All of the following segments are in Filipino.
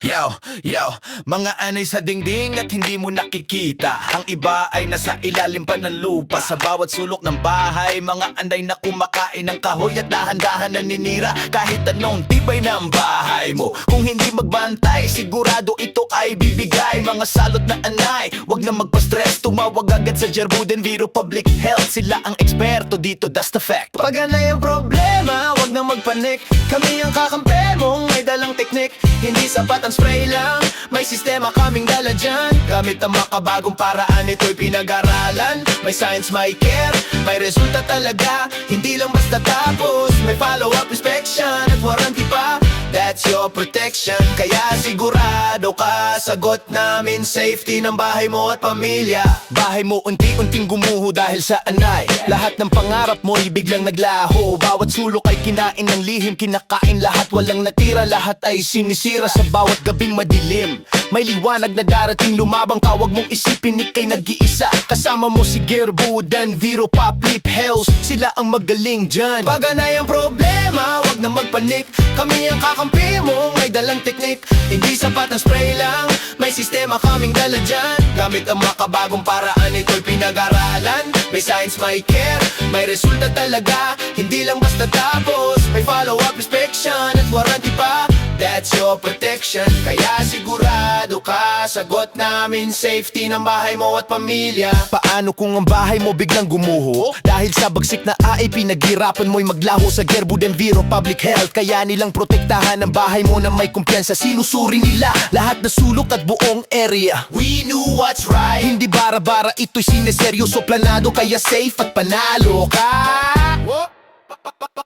Yo, mga anay sa dingding at hindi mo nakikita. Ang iba ay nasa ilalim pa ng lupa. Sa bawat sulok ng bahay, mga anay na kumakain ng kahoy at dahan-dahan naninira kahit anong tibay ng bahay mo. Kung hindi magbantay, sigurado ito ay bibigay. Mga salot na anay, wag na magpa-stress. Tumawag agad sa Jerboden Viro Public Health. Sila ang eksperto dito, that's the fact. Pag anay ang problema, wag na magpanik. Kami ang kakampi mong may dalang teknik. Hindi sapat ang spray lang, may sistema kaming dala dyan. Gamit ang makabagong paraan, ito'y pinag-aralan. May science, may care, may resulta talaga. Hindi lang basta tapos, may follow-up inspection at warranty pa. That's your protection, kaya sigurado ka. Sagot namin safety ng bahay mo at pamilya. Bahay mo unti-unting gumuho dahil sa anay. Lahat ng pangarap mo ay biglang naglaho. Bawat sulok ay kinain ng lihim, kinakain lahat, walang natira. Lahat ay sinisira sa bawat gabing madilim. May liwanag na darating, lumabang ka, wag mong isipin ikay nag-iisa. Kasama mo si Jerboden Viro Public Health, sila ang magaling dyan. Pag anay ang problema, wag na magpanik. Kami ang kakampi mo, may dalang teknik. Hindi sapat ang spray lang, may sistema kaming dala dyan. Gamit ang makabagong paraan, ito'y pinag-aralan. May science, may care, may resulta talaga. Hindi lang basta tapos, may follow-up inspection at warranty pa. That's your protection, kaya sigurado ka. Sagot namin safety ng bahay mo at pamilya. Paano kung ang bahay mo biglang gumuho? Dahil sa bagsik na AI, pinaghirapan mo'y maglaho sa Jerboden Viro Public Health. Kaya nilang protektahan ang bahay mo na may kumpiyansa. Sinusuri nila lahat na sulok at buong area. We knew what's right. Hindi bara-bara, ito'y sineseryoso, planado. Kaya safe at panalo ka.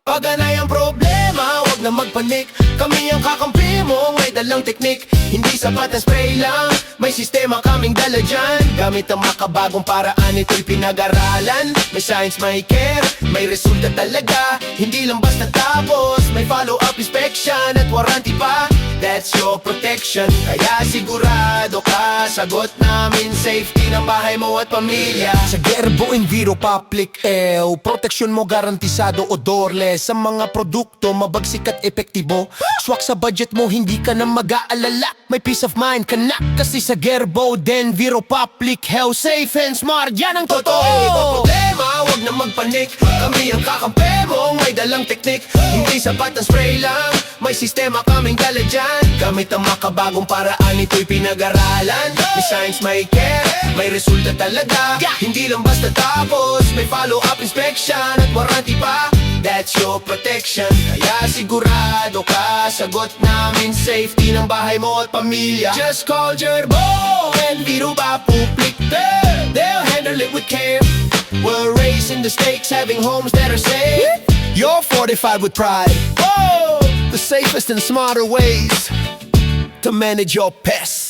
Pag anay ang problema, wag na magpanik. Kami ang kakampi mo, may dalang teknik. Hindi sapat ang spray lang, may sistema kaming dala dyan. Gamit ang makabagong paraan, ito'y pinag-aralan. May science, may care, may resulta talaga. Hindi lang basta tapos, may follow-up inspection at warranty pa. That's your protection, kaya sigurado ka. Sagot namin safety ng bahay mo at pamilya. Sa Jerboden Viro Public Health, proteksyon mo garantisado o doorless. Sa mga produkto, mabagsik at epektibo. Swak sa budget mo, hindi ka na mag-aalala. May peace of mind ka na, kasi sa Jerboden Viro Public Health, safe and smart, yan ang totoo. May problema, wag na magpanik. Kami ang kakampi mo, may dalang teknik. Hindi sapat ang spray lang, may sistema kaming dala dyan. Gamit ang makabagong paraan, ito'y pinag-aralan. May science, may care, may resulta talaga. Hindi lang basta tapos, may follow-up inspection at warranty pa. That's your protection, kaya sigurado ka. Sagot namin safety ng bahay mo at pamilya. Just call Jerboden Viro Public Health, they'll handle it with care. We're raising the stakes, having homes that are safe. You're fortified with pride. Oh, the safest and smarter ways to manage your pests.